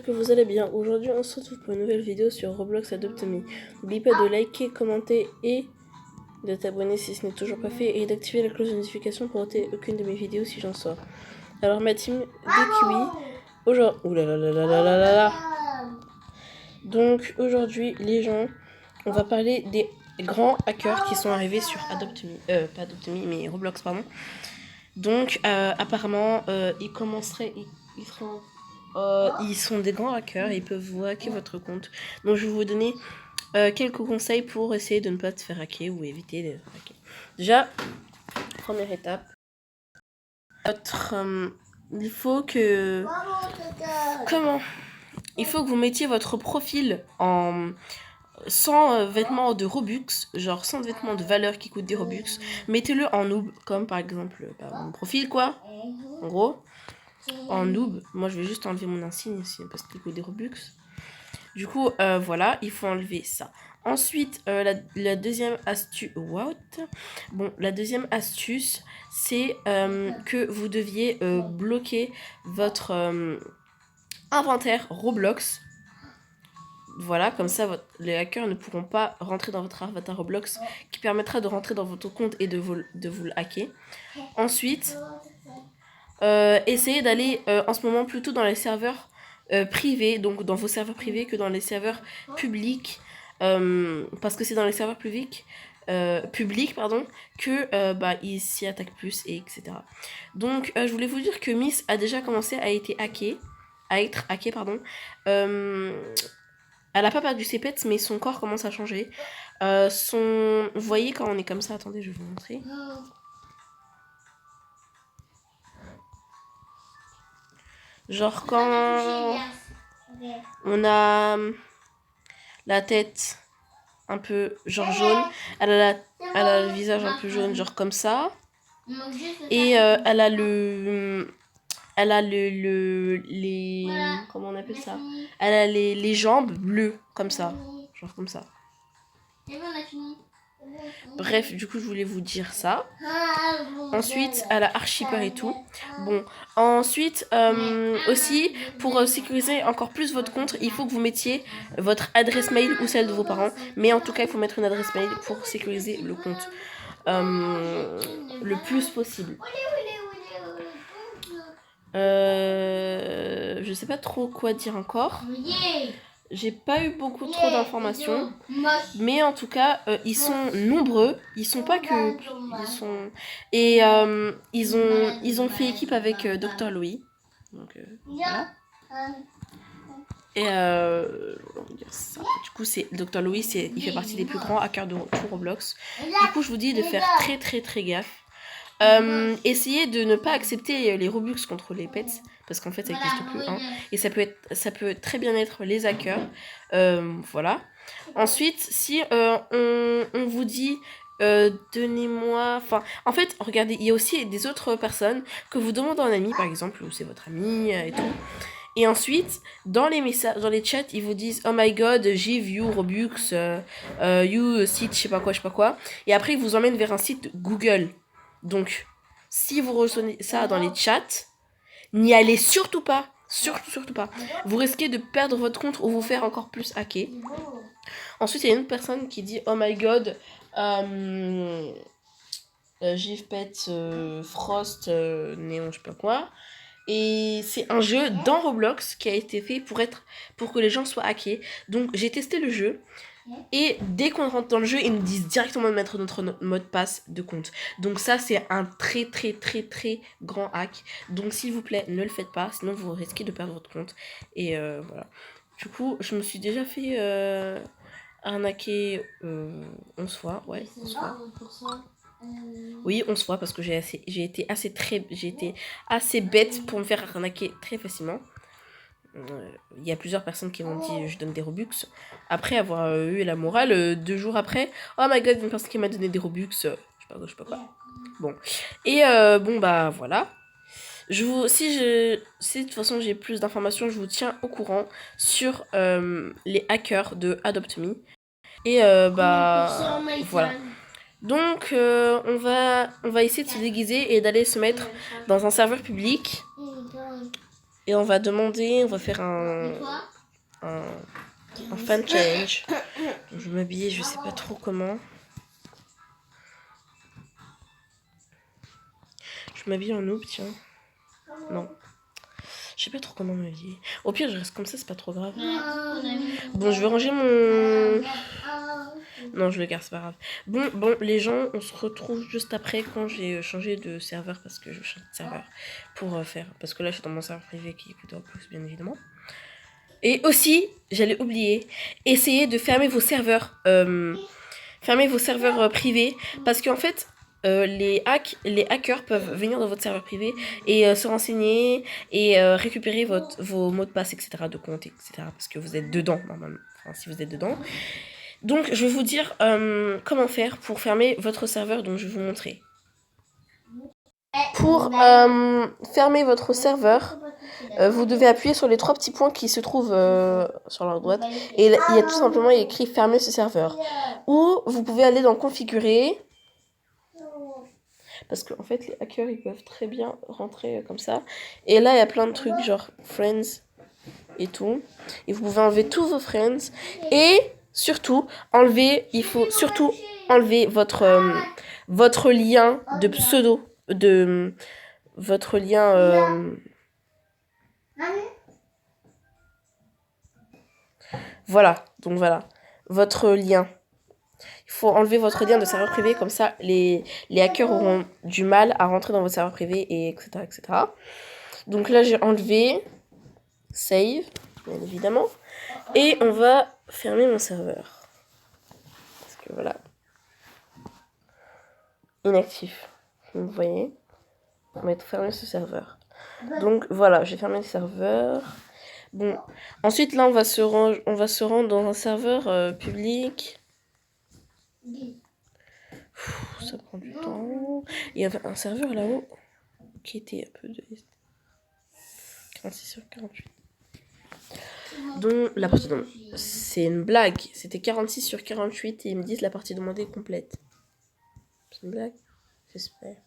que vous allez bien. Aujourd'hui, on se retrouve pour une nouvelle vidéo sur Roblox Adopt Me. N'oublie pas de liker, commenter et de t'abonner si ce n'est toujours pas fait et d'activer la cloche de notification pour rater aucune de mes vidéos si j'en sors. Alors ma team des kiwis, aujourd'hui... Ouh là là là là là là là là. Donc aujourd'hui, les gens, on va parler des grands hackers qui sont arrivés sur Adopt Me, pas Adopt Me, mais Roblox, pardon. Donc apparemment, ils commenceraient, ils sont des grands hackers et ils peuvent vous hacker votre compte. Donc je vais vous donner quelques conseils pour essayer de ne pas te faire hacker ou éviter de hacker. Déjà, première étape, il faut que... Il faut que vous mettiez votre profil en... sans vêtements de Robux, genre sans vêtements de valeur qui coûtent des Robux. Mettez-le en noob, comme par exemple mon profil quoi, en gros. En noob, moi je vais juste enlever mon insigne ici parce qu'il coûte des Robux. Du coup, voilà, il faut enlever ça. Ensuite, la deuxième astuce... What? Bon, la deuxième astuce, c'est que vous deviez bloquer votre inventaire Roblox. Voilà, comme ça, les hackers ne pourront pas rentrer dans votre avatar Roblox, qui permettra de rentrer dans votre compte et de vous le hacker. Ensuite, essayez d'aller en ce moment plutôt dans les serveurs privés, donc dans vos serveurs privés que dans les serveurs publics, parce que c'est dans les serveurs publics que ils s'y attaquent plus, et etc. Donc, je voulais vous dire que Miss a déjà commencé à être hackée, pardon. Elle a pas perdu ses pets, mais son corps commence à changer. Vous voyez quand on est comme ça, attendez, je vais vous montrer. Genre quand on a la tête un peu genre jaune, elle a le visage un peu jaune, genre comme ça. Et elle a les... Comment on appelle ça? Elle a les jambes bleues, comme ça. Genre comme ça. Bref, du coup, je voulais vous dire ça. Ensuite, elle a archi peur et tout. Bon, ensuite, aussi, pour sécuriser encore plus votre compte, il faut que vous mettiez votre adresse mail ou celle de vos parents. Mais en tout cas, il faut mettre une adresse mail pour sécuriser le compte le plus possible. Je sais pas trop quoi dire encore. J'ai pas eu beaucoup trop d'informations, mais en tout cas, ils sont nombreux. Ils sont pas que... Ils sont... Et ils ont fait équipe avec Dr. Louis. Donc, voilà. Et du coup, c'est Dr. Louis, il fait partie des plus grands hackers de tout Roblox. Du coup, je vous dis de faire très très très gaffe. Essayez de ne pas accepter les Robux contre les pets, parce qu'en fait ça n'existe plus, hein, et ça peut très bien être les hackers. Voilà. Ensuite, si on vous dit donnez-moi, enfin en fait regardez, il y a aussi des autres personnes que vous demandez en ami, par exemple, ou c'est votre ami et tout. Et ensuite, dans les messages, dans les chats, ils vous disent oh my god, give you Robux, you site, je sais pas quoi. Et après, ils vous emmènent vers un site Google. Donc, si vous recevez ça dans les chats, n'y allez surtout pas. Surtout pas. Vous risquez de perdre votre compte ou vous faire encore plus hacker. Ensuite, il y a une autre personne qui dit oh my god, give pet Frost, Néon, je sais pas quoi. Et c'est un jeu dans Roblox qui a été fait pour que les gens soient hackés. Donc j'ai testé le jeu. Et dès qu'on rentre dans le jeu, ils nous disent directement de mettre notre mot de passe de compte. Donc ça, c'est un très très très très grand hack. Donc s'il vous plaît, ne le faites pas, sinon vous risquez de perdre votre compte. Et voilà. Du coup, je me suis déjà fait arnaquer 11 fois. Ouais, 11 fois. Oui, 11 fois parce que j'ai été assez bête pour me faire arnaquer très facilement. Il y a plusieurs personnes qui m'ont dit je donne des Robux. Après avoir eu la morale, 2 jours après, oh my god, une personne qui m'a donné des Robux, je sais pas quoi. Bon. Et bon bah voilà. Si de toute façon j'ai plus d'informations, je vous tiens au courant sur les hackers de Adopt Me. Et bah voilà. Donc on va essayer de se déguiser et d'aller se mettre dans un serveur public. Et on va demander, on va faire un fan challenge. Donc, je vais m'habiller, je sais pas trop comment. Je m'habille en noob, tiens. Non. Je sais pas trop comment m'habiller. Au pire, je reste comme ça, c'est pas trop grave. Bon, je vais ranger mon... Non, je le garde, c'est pas grave. Bon, les gens, on se retrouve juste après quand j'ai changé de serveur, parce que je change de serveur pour faire... Parce que là, je suis dans mon serveur privé qui écoute en plus, bien évidemment. Et aussi, j'allais oublier, essayez de fermer vos serveurs. Fermez vos serveurs privés, parce qu'en fait... les hackers peuvent venir dans votre serveur privé et se renseigner et récupérer vos mots de passe, etc., de compte, etc., parce que vous êtes dedans, normalement, enfin, si vous êtes dedans. Donc, je vais vous dire comment faire pour fermer votre serveur, donc je vais vous montrer. Pour fermer votre serveur, vous devez appuyer sur les 3 petits points qui se trouvent sur la droite, et il y a tout simplement écrit « Fermer ce serveur ». Ou vous pouvez aller dans « Configurer ». Parce qu'en fait, les hackers, ils peuvent très bien rentrer comme ça. Et là, il y a plein de trucs, genre Friends et tout. Et vous pouvez enlever tous vos Friends. Et surtout, il faut surtout enlever votre lien de pseudo. Votre lien... Voilà, donc voilà. Votre lien. Il faut enlever votre lien de serveur privé, comme ça les hackers auront du mal à rentrer dans votre serveur privé, et etc., etc. Donc là, j'ai enlevé Save, bien évidemment. Et on va fermer mon serveur. Parce que voilà. Inactif. Vous voyez ? On va fermer ce serveur. Donc voilà, j'ai fermé le serveur. Bon, ensuite là, on va se rendre dans un serveur public. Ça prend du temps. Il y avait un serveur là-haut qui était un peu de 46/48. Donc la partie demandée, c'est une blague. C'était 46/48 et ils me disent la partie demandée est complète. C'est une blague? J'espère.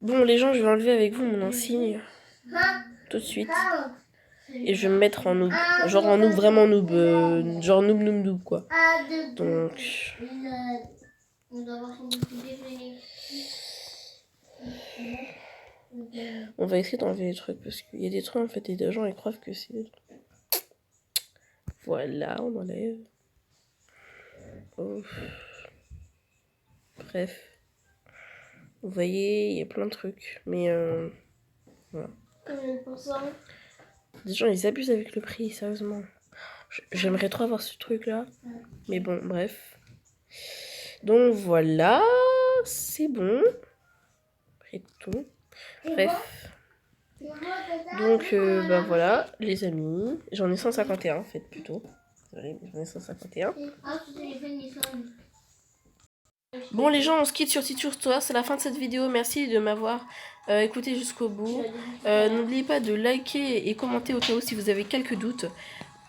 Bon, les gens, je vais enlever avec vous mon insigne tout de suite. Et je vais me mettre en noob. Genre en noob, vraiment noob. Genre noob, quoi. Donc... On va essayer d'enlever les trucs, parce qu'il y a des trucs, en fait, et des gens, ils croient que c'est... Voilà, on enlève. Oh. Bref. Vous voyez, il y a plein de trucs. Mais voilà. Des gens, ils abusent avec le prix, sérieusement. J'aimerais trop avoir ce truc-là. Mais bon, bref. Donc voilà, c'est bon. Et tout. Bref. Donc, bah voilà, les amis. J'en ai 151, en fait, plutôt. J'en ai 151. Bon, les gens, on se quitte sur Teacher Store. C'est la fin de cette vidéo. Merci de m'avoir écouté jusqu'au bout. N'oubliez pas de liker et commenter au cas où si vous avez quelques doutes.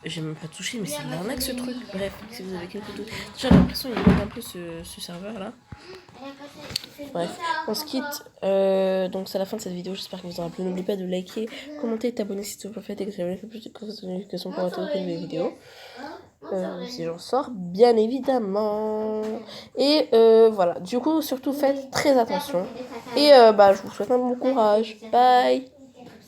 J'ai même pas touché, mais c'est de l'arnaque ce truc. Bref, si vous avez quelques doutes. J'ai l'impression qu'il manque un peu ce serveur là. Bref, on se quitte. Donc c'est la fin de cette vidéo. J'espère que vous aura plu. N'oubliez pas de liker, commenter, t'abonner si ce n'est pas fait et que vous plus de notifications pour rater aucune vidéo. Si j'en sors, bien évidemment. Et voilà. Du coup, surtout faites très attention. Et bah, je vous souhaite un bon courage. Bye.